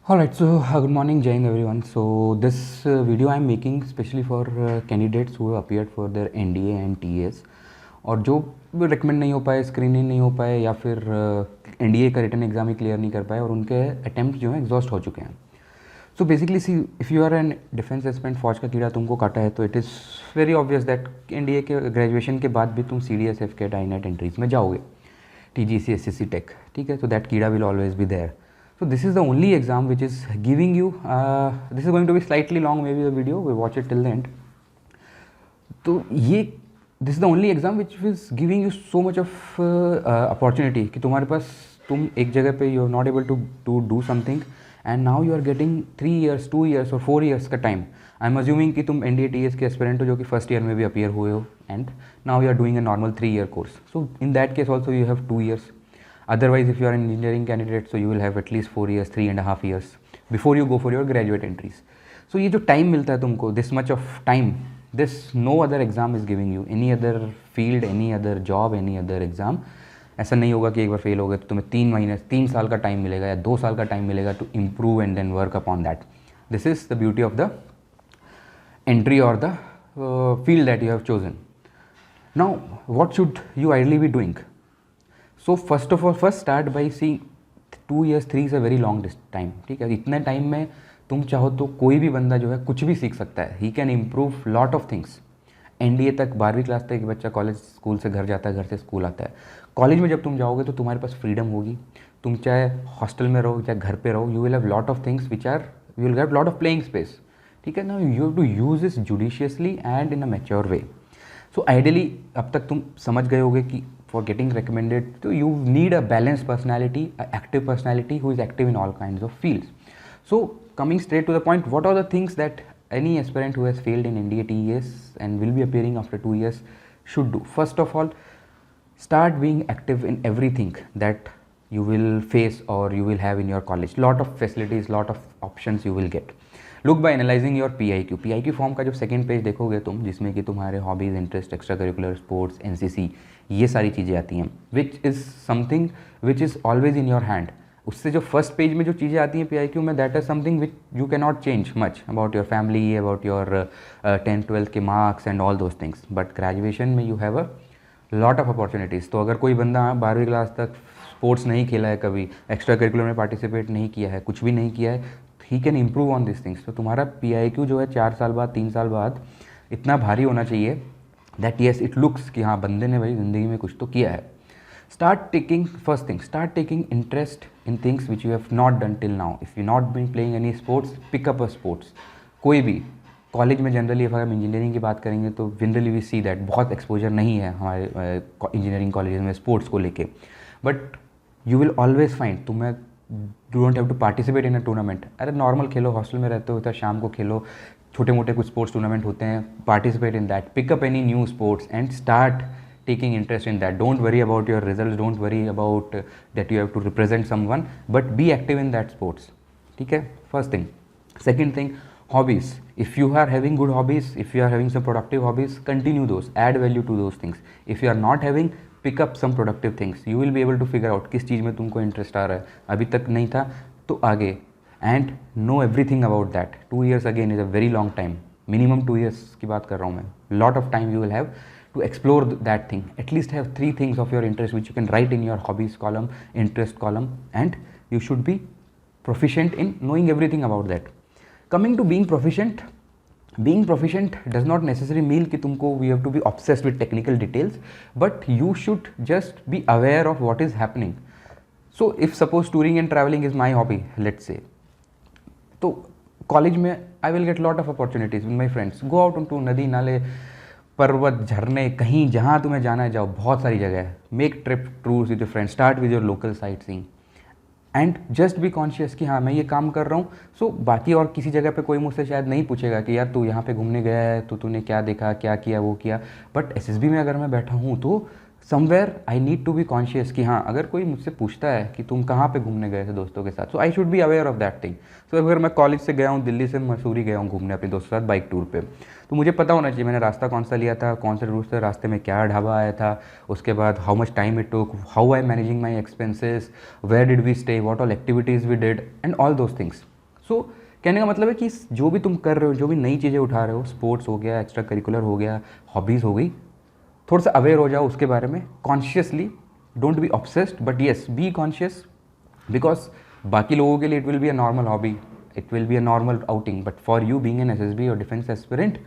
Alright, so good morning, Jai Hind everyone. So this video I am making especially for candidates who have appeared for their NDA and TAs और जो recommend नहीं हो पाए, screening नहीं हो पाए या फिर NDA का रिटन एग्जाम ही क्लियर नहीं कर पाए और उनके अटैम्प्ट जो हैं एग्जॉस्ट हो चुके हैं. So basically see if you are an defence aspirant, फौज का कीड़ा तुमको काटा है तो it is very obvious that NDA के ग्रेजुएशन के बाद भी तुम CDSF के डाइनेट एंट्रीज में जाओगे, TGC SSC टेक, ठीक है. तो दैट कीड़ा will always be there. So this is the only exam which is giving you, this is going to be slightly long maybe the video, we watch it till the end. तो ये this is the only exam which is giving you so much of opportunity कि तुम्हारे पास तुम एक जगह पे you are not able to do something and now you are getting 3 years, 2 years और 4 years का time. I am assuming कि तुम NDA TS के aspirant हो जो कि first year में भी appear हुए हो and now you are doing a normal 3-year course. So in that case also you have 2 years. Otherwise, if you are an engineering candidate, so you will have at least 4 years, 3.5 years before you go for your graduate entries. So ये जो time मिलता है तुमको, this much of time, this no other exam is giving you, any other field, any other job, any other exam. ऐसा नहीं होगा कि एक बार फेल हो गए तो तुम्हें 3 साल का टाइम मिलेगा या 2 साल का टाइम मिलेगा to improve and then work upon that. This is the beauty of the entry or the field that you have chosen. Now, what should you ideally be doing? So first of all first start by see 2 years 3 is a very long time, ठीक है. इतने time में तुम चाहो तो कोई भी बंदा जो है कुछ भी सीख सकता है. He can improve lot of things. NDA तक 12वीं क्लास तक एक बच्चा कॉलेज स्कूल से घर जाता है, घर से स्कूल आता है. कॉलेज में जब तुम जाओगे तो तुम्हारे पास फ्रीडम होगी. तुम चाहे हॉस्टल में रहो चाहे घर पे रहो, you will have lot of things which are you will have lot of playing space, ठीक है ना. You have to use this judiciously and in a mature way. So ideally अब तक तुम समझ गए होगे कि for getting recommended, so you need a balanced personality, an active personality who is active in all kinds of fields. So coming straight to the point, what are the things that any aspirant who has failed in NDA TES and will be appearing after 2 years should do? First of all, start being active in everything that you will face or you will have in your college. Lot of facilities, lot of options you will get. Look bye analysing your PIQ form का जो second page देखोगे तुम, जिसमें कि तुम्हारे hobbies, interest, extra curricular, sports, NCC, ये सारी चीज़ें आती हैं, which is something which is always in your hand. उससे जो फर्स्ट पेज में जो चीज़ें आती हैं PIQ में, that is something which you can not change much about your family, about your 10th 12th के marks and all those things. But graduation में you have a lot of opportunities. तो अगर कोई बंदा 12वीं क्लास तक sports नहीं खेला है, कभी एक्स्ट्रा करिकुलर में पार्टिसिपेट नहीं किया है, कुछ भी नहीं किया है, he can improve on this things. तो तुम्हारा PIQ जो है 4 साल बाद, 3 साल बाद इतना भारी होना चाहिए दैट येस इट लुक्स कि हाँ बंदे ने भाई ज़िंदगी में कुछ तो किया है. Start taking first thing, start taking interest in things which you have not done till now. If you not been playing any sports, pick up a sports. कोई भी कॉलेज में जनरली अगर हम इंजीनियरिंग की बात करेंगे तो जनरली वी सी दैट बहुत एक्सपोजर नहीं है हमारे इंजीनियरिंग कॉलेज में स्पोर्ट्स को लेके. But you will always find, तुम्हें do don't have to participate in a tournament. अरे नॉर्मल खेलो, हॉस्टल में रहते हो तो शाम को खेलो, छोटे मोटे कुछ स्पोर्ट्स टूर्नामेंट होते हैं, participate in that, pick up any new sports and start taking interest in that. Don't worry about your results, don't worry about that you have to represent someone, but be active in that sports, ठीक है. first thing. Second thing, hobbies. If you are having good hobbies, if you are having some productive hobbies, continue those, add value to those things. If you are not having, pick up some productive things. You will be able to figure out किस चीज़ में तुमको interest आ रहा है, अभी तक नहीं था तो आगे, and know everything about that. 2 years again is a very long time, minimum 2 years की बात कर रहा हूँ मैं. lot of time you will have to explore that thing. At least have 3 things of your interest which you can write in your hobbies column, interest column, and you should be proficient in knowing everything about that. Coming to being proficient does not necessarily mean कि तुमको we have to be obsessed with technical details, but you should just be aware of what is happening. So if suppose touring and traveling is my hobby, let's say, तो college में I will get lot of opportunities with my friends. Go out onto नदी नाले, पर्वत, झरने, कहीं जहाँ तुम्हें जाना है जाओ, बहुत सारी जगह है. Make trip tours with your friends, start with your local sight seeing and just be conscious कि हाँ मैं ये काम कर रहा हूँ. सो बाकी और किसी जगह पे कोई मुझसे शायद नहीं पूछेगा कि यार तू यहाँ पे घूमने गया है तो तूने क्या देखा, क्या किया, वो किया. बट SSB में अगर मैं बैठा हूँ तो somewhere I need to be conscious कि हाँ अगर कोई मुझसे पूछता है कि तुम कहाँ पे घूमने गए थे दोस्तों के साथ, so I should be aware of that thing. So अगर मैं कॉलेज से गया हूँ, दिल्ली से मसूरी गया हूँ घूमने अपने दोस्तों के साथ बाइक टूर पे, तो मुझे पता होना चाहिए मैंने रास्ता कौन सा लिया था, कौन से रूट से, रास्ते में क्या ढाबा आया था, उसके बाद how much time it took, how I managing my expenses, where did we stay, what all activities we did and all those things. So कहने का मतलब है कि जो भी तुम कर रहे हो, जो भी नई चीज़ें उठा रहे हो, स्पोर्ट्स हो गया, एक्स्ट्रा करिकुलर हो गया, हॉबीज़ हो गई, थोड़ा सा अवेयर हो जाओ उसके बारे में consciously. Don't be obsessed but yes be conscious, because बाकी लोगों के लिए it will be a normal hobby, it will be a normal outing, but for you being an SSB और defence aspirant,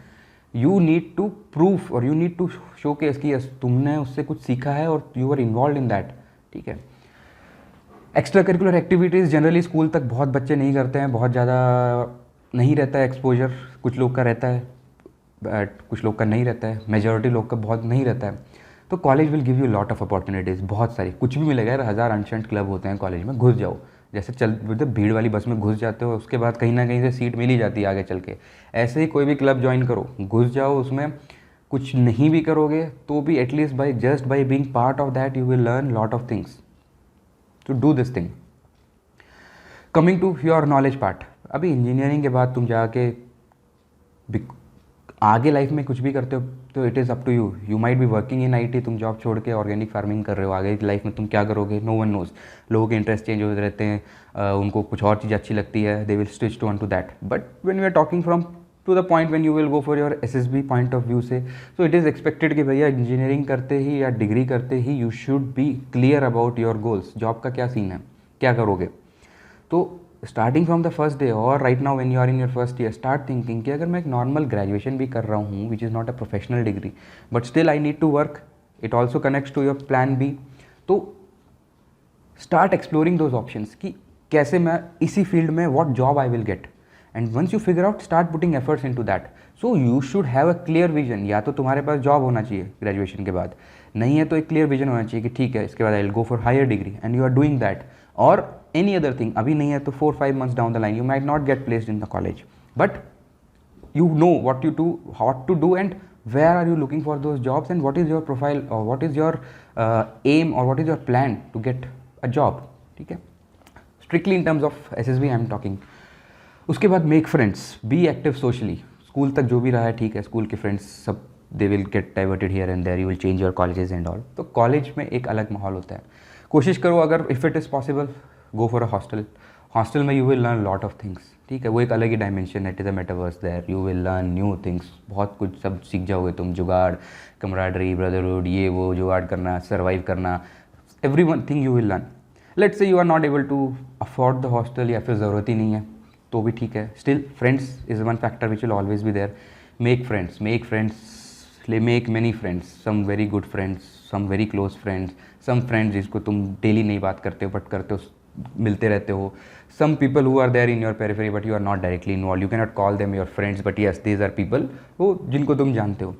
you need to proof और you need to showcase कि yes तुमने उससे कुछ सीखा है और you are involve in that. ठीक है. Extra curricular activities generally school तक बहुत बच्चे नहीं करते हैं, बहुत ज़्यादा नहीं रहता है एक्सपोजर. कुछ लोग का रहता है बट कुछ लोग का नहीं रहता है, मेजॉरिटी लोग का बहुत नहीं रहता है. तो college will give you lot of opportunities, बहुत सारी, कुछ भी मिलेगा यार. 1000 अनशंट क्लब होते हैं कॉलेज में, घुस जाओ. जैसे चल मतलब भीड़ वाली बस में घुस जाते हो, उसके बाद कहीं ना कहीं से सीट मिल ही जाती है आगे चल के. ऐसे ही कोई भी क्लब ज्वाइन करो, घुस जाओ उसमें. कुछ नहीं भी करोगे तो भी at least by just by being part of that you will learn lot of things to do this thing. Coming to your knowledge part, अभी इंजीनियरिंग के बाद तुम जाके आगे लाइफ में कुछ भी करते हो तो it is up to you. You might be working in IT, तुम जॉब छोड़ के ऑर्गेनिक फार्मिंग कर रहे हो. आगे लाइफ में तुम क्या करोगे, नो वन नोज. लोगों के इंटरेस्ट चेंज होते रहते हैं, उनको कुछ और चीज़ अच्छी लगती है, they will switch to on to that. But when we are talking from to the point when you will go for your SSB point of view से, सो इट इज़ एक्सपेक्टेड कि भैया इंजीनियरिंग करते ही या degree करते ही you should be clear about your goals. Job का क्या scene है, क्या करोगे. तो starting from the first day और right now when you are in your first year, start thinking कि अगर मैं एक नॉर्मल ग्रेजुएशन भी कर रहा हूँ which is not a professional degree but still I need to work, it also connects to your plan B. तो start exploring those options कि कैसे मैं इसी फील्ड में what job I will get, and once you figure out start putting efforts into that. So you should have a clear vision. या तो तुम्हारे पास job होना चाहिए ग्रेजुएशन के बाद, नहीं है तो एक क्लियर विजन होना चाहिए कि ठीक है इसके बाद I will go for higher degree and you are doing that. और any other thing, अभी नहीं है तो 4-5 months down the line you might not get placed in the college, but you know what you do, what to do, and where are you looking for those jobs, and what is your profile or what is your aim or what is your plan to get a job. ठीक है, strictly in terms of SSB I am talking. उसके बाद make friends, be active socially. School तक जो भी रहा है ठीक है, स्कूल के फ्रेंड्स सब they will get diverted here and there, you will change your colleges and all. तो कॉलेज में एक अलग माहौल होता है. कोशिश करो अगर if it is possible go for a hostel. Hostel में you will learn lot of things. ठीक है, वो एक अलग ही डायमेंशन है, it is a metaverse there, you will learn new things. बहुत कुछ सब सीख जाओगे तुम, जुगाड़, कमराडरी, ब्रदरहुड, ये वो जुगाड़ करना, सर्वाइव करना, every one thing you will learn. Let's say you are not able to afford the hostel या फिर ज़रूरत ही नहीं है तो भी ठीक है. Still friends is one factor which will always be there. Make friends, make many friends, some very good friends, some very close friends, some friends जिसको तुम डेली नहीं बात करते हो बट करते हो, मिलते रहते हो. Some people who are there in your periphery but you are not directly involve, you can not call them your friends but yes these are people वो जिनको तुम जानते हो.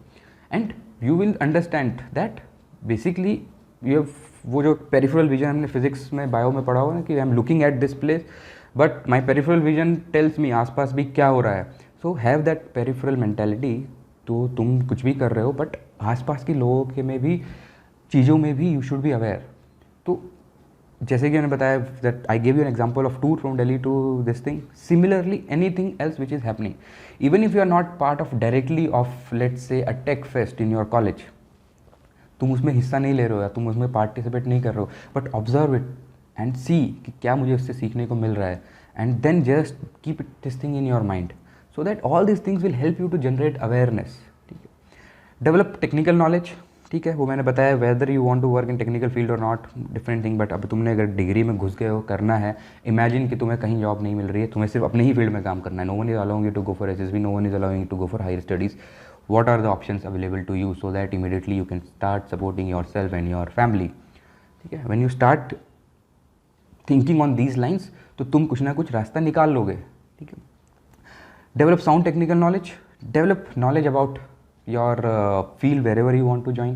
And you will understand that basically you have वो जो peripheral vision हमने physics में bio में पढ़ा हुआ ना कि I am looking at this place but my peripheral vision tells me आसपास भी क्या हो रहा है. So have that peripheral mentality. तो तुम कुछ भी कर रहे हो बट आसपास के लोगों के में भी चीज़ों में भी यू शुड बी अवेयर. तो जैसे कि मैंने बताया that I give you an example of tour from Delhi to this thing. Similarly anything else which is happening, even if you are not part of directly of let's say a tech fest in your college, तुम उसमें हिस्सा नहीं ले रहे हो या तुम उसमें पार्टिसिपेट नहीं कर रहे हो, but observe it and see कि क्या मुझे उससे सीखने को मिल रहा है, and then just keep it this thing in your mind so that all this things will help you to generate awareness. ठीक है, डेवलप टेक्निकल नॉलेज. ठीक है, वो मैंने बताया whether you want to work in technical field और not, different thing. But अब तुमने अगर डिग्री में घुस गए हो, करना है, इमेजिन कि तुम्हें कहीं जॉब नहीं मिल रही है, तुम्हें सिर्फ अपने ही फील्ड में काम करना है. No one is allowing you to go for SSB, no one is allowing you to go for higher studies. What are the options available to you so that immediately you can start supporting yourself and your family. ठीक है, when you start thinking on these lines तो तुम कुछ ना कुछ रास्ता निकाल लोगे. ठीक है, develop sound technical knowledge, develop knowledge about your field wherever you want to join.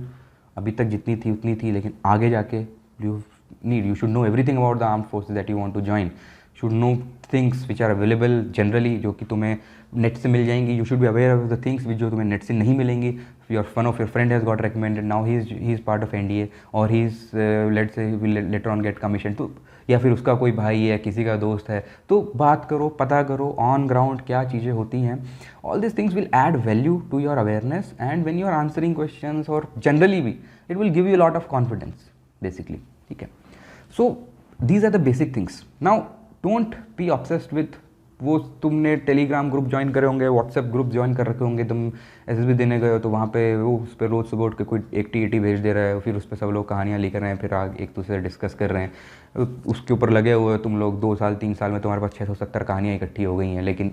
अभी तक जितनी थी उतनी थी, लेकिन आगे जाके you should know everything about the armed forces that you want to join. Should know things which are available generally, जो कि तुम्हें नेट से मिल जाएंगी. You should be aware of the things जो तुम्हें नेट से नहीं मिलेंगी. Your one of your friend has got recommended, now he is part of NDA और he is let's say will later on get commission. तो या फिर उसका कोई भाई है, किसी का दोस्त है, तो बात करो, पता करो ऑन ग्राउंड क्या चीज़ें होती हैं. All this things will add value to your awareness and when you are answering questions और जनरली भी it will give you lot of confidence basically. ठीक है, so these are the basic things. Now don't be obsessed with वो तुमने Telegram group join करे होंगे, WhatsApp group join कर रखे होंगे, तुम एसएसबी देने गए हो तो वहाँ पे वो उस पर रोज़ सुबह उठ के कोई 80 भेज दे रहा है, फिर उस पर सब लोग कहानियाँ लिख रहे हैं, फिर आगे एक दूसरे से डिस्कस कर रहे हैं, उसके ऊपर लगे हुए हो तुम लोग। 2 साल 3 साल में तुम्हारे पास 670 कहानियाँ इकट्ठी हो गई हैं, लेकिन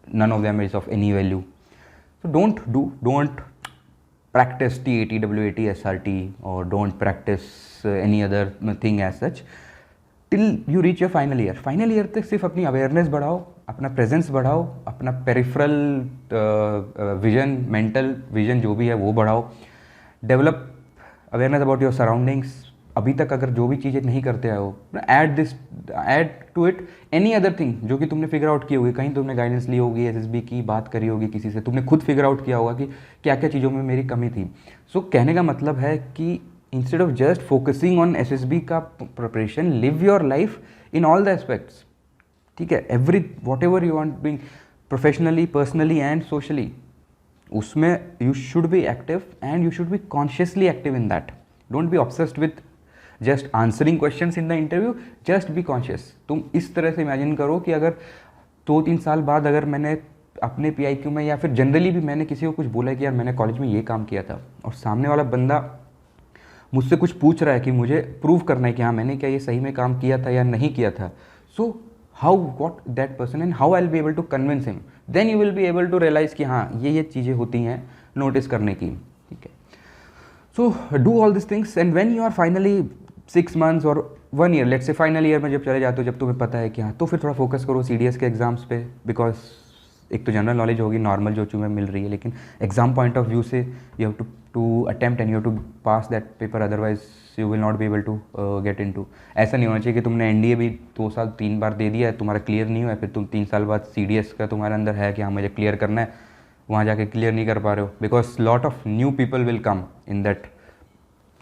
none of them is of any value. So don't practice TAT, WAT, SRT, or don't practice any other thing as such till you reach your final year. Final year तक सिर्फ अपनी अवेयरनेस बढ़ाओ, अपना प्रेजेंस बढ़ाओ, अपना peripheral vision, mental vision जो भी है वो बढ़ाओ, develop awareness about your surroundings. अभी तक अगर जो भी चीज़ें नहीं करते हो, add to it any other thing जो कि तुमने फिगर आउट की होगी, कहीं तुमने गाइडेंस ली होगी, एसएसबी की बात करी होगी किसी से, तुमने खुद फिगर आउट किया होगा कि क्या क्या चीज़ों में मेरी कमी थी। सो कहने का मतलब है कि instead of just focusing on SSB का preparation, live your life in all the aspects, ठीक है, whatever you want, being professionally, personally and socially, उसमें you should be active and you should be consciously active in that. Don't be obsessed with just answering questions in the interview, just be conscious. तुम इस तरह से imagine करो कि अगर 2-3 साल बाद अगर मैंने अपने PIQ में या फिर जनरली भी मैंने किसी को कुछ बोला कि यार मैंने कॉलेज में ये काम किया था, और सामने वाला बंदा मुझसे कुछ पूछ रहा है कि मुझे प्रूव करना है कि हाँ मैंने क्या ये सही में काम किया था या नहीं किया था, so how what that person and how I will be able to convince him, then you will be able to realise कि हाँ ये चीज़ें होती हैं नोटिस करने की, ठीक है। So do all this things and when you are finally 6 months और 1 year, let's say final year में जब चले जाते हो, जब तुम्हें पता है कि हाँ, तो फिर थोड़ा फोकस करो CDS के एग्जाम्स पे, बिकॉज एक तो जनरल नॉलेज होगी नॉर्मल जो तुम्हें मिल रही है, लेकिन एग्जाम पॉइंट ऑफ व्यू से you have to attempt and you have to pass that paper, otherwise you will not be able to get into. ऐसा नहीं होना चाहिए कि तुमने NDA भी 2 साल 3 बार दे दिया है, तुम्हारा क्लियर नहीं हुआ है, फिर तुम 3 साल बाद CDS का तुम्हारे अंदर है कि हाँ मुझे क्लियर करना है, वहाँ जाके क्लियर नहीं कर पा रहे हो, because lot of new people will come in that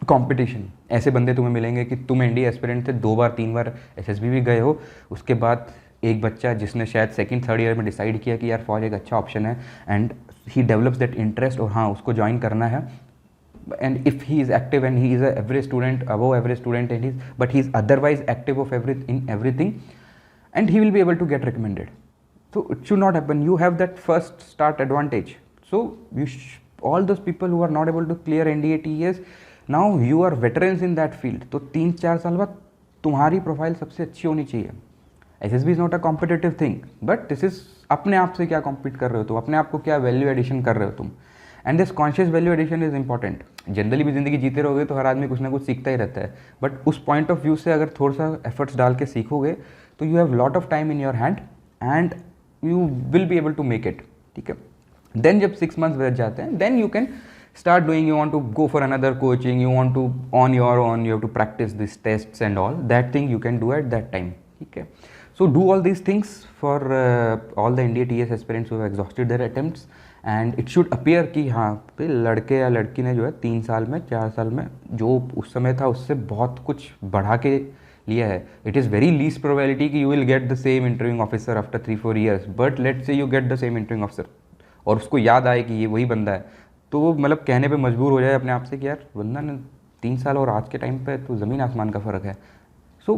competition. ऐसे बंदे तुम्हें मिलेंगे कि तुम NDA एस्पिरेंट थे, 2 बार 3 बार SSB भी गए हो, उसके बाद एक बच्चा जिसने शायद 2nd 3rd ईयर में डिसाइड किया कि यार फौज एक अच्छा ऑप्शन है and he develops that interest और हाँ उसको ज्वाइन करना है, and if he is active and he is a average student, above average student and he but he is otherwise active of in everything and he will be able to get recommended. So it should not happen. You have that first start advantage. So all those people who are not able to clear NDA TES, now you are veterans in that field. तो 3-4 साल बाद तुम्हारी profile सबसे अच्छी होनी चाहिए। SSB is not a competitive thing, but this is अपने आप से क्या कॉम्पीट कर रहे हो तुम, अपने आप को क्या वैल्यू एडिशन कर रहे हो तुम, and this conscious value addition is important. Generally भी जिंदगी जीते रहोगे तो हर आदमी कुछ ना कुछ सीखता ही रहता है, बट उस पॉइंट ऑफ व्यू से अगर थोड़ा सा एफर्ट्स डाल के सीखोगे तो you have lot of time in your hand and you will be able to make it, ठीक है। देन जब 6 months बच जाते हैं, then you can start doing, you want to go for another coaching, you want to on your own, you have to practice these tests and all that thing you can do at that time, okay. So do all these things for all the NDA TS aspirants who have exhausted their attempts, and it should appear कि हाँ पे लड़के या लड़की ने जो है 3 साल में 4 साल में जो उस समय था उससे बहुत कुछ बढ़ा के लिया है। It is very least probability कि you will get the same interviewing officer after 3-4 years, but let's say you get the same interviewing officer और उसको याद आए कि ये वही बंदा है, तो वो मतलब कहने पे मजबूर हो जाए अपने आप से कि यार बंदा ने 3 साल और आज के टाइम पे तो ज़मीन आसमान का फ़र्क है। So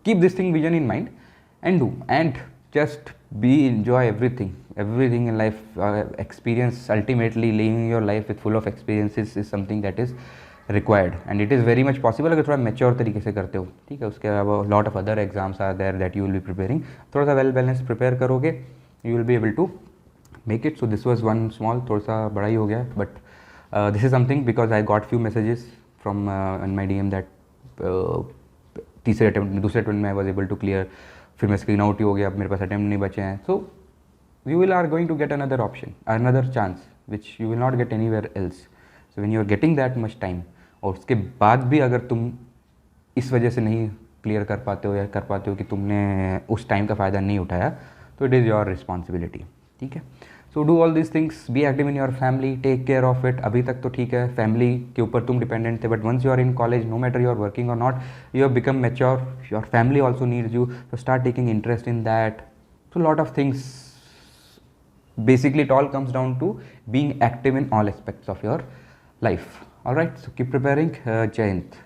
keep this thing vision in mind and do and just be enjoy everything in life. Experience, ultimately living your life with full of experiences is something that is required and it is very much possible अगर थोड़ा mature तरीके से करते हो, ठीक है। उसके अलावा lot of other exams are there that you will be preparing, थोड़ा सा वेल बैलेंस प्रिपेयर करोगे, you will be able to make it. So this was one small, थोड़ा सा बड़ा ही हो गया, but this is something because I got few messages from in my DM that दूसरे attempt में I was able to clear, फिर मैं screen out ही हो गया, अब मेरे पास अटेम्प्ट नहीं बचे हैं। So you will are going to get another option, another chance which you will not get anywhere else. So when you are getting that much time और उसके बाद भी अगर तुम इस वजह से नहीं क्लियर कर पाते हो या कर पाते हो कि तुमने उस टाइम का फ़ायदा नहीं उठाया, तो इट इज़ योर रिस्पॉन्सिबिलिटी, ठीक है। So do all these things, be active in your family, take care of it. अभी तक तो ठीक है, फैमिली के ऊपर तुम डिपेंडेंट थे, but once you are in college, no matter you are working और not, you have become mature, your family also needs you, तो start taking interest in that. So lot of things, basically it all comes down to being active in all aspects of your life. All right, so keep preparing. Jai Hind.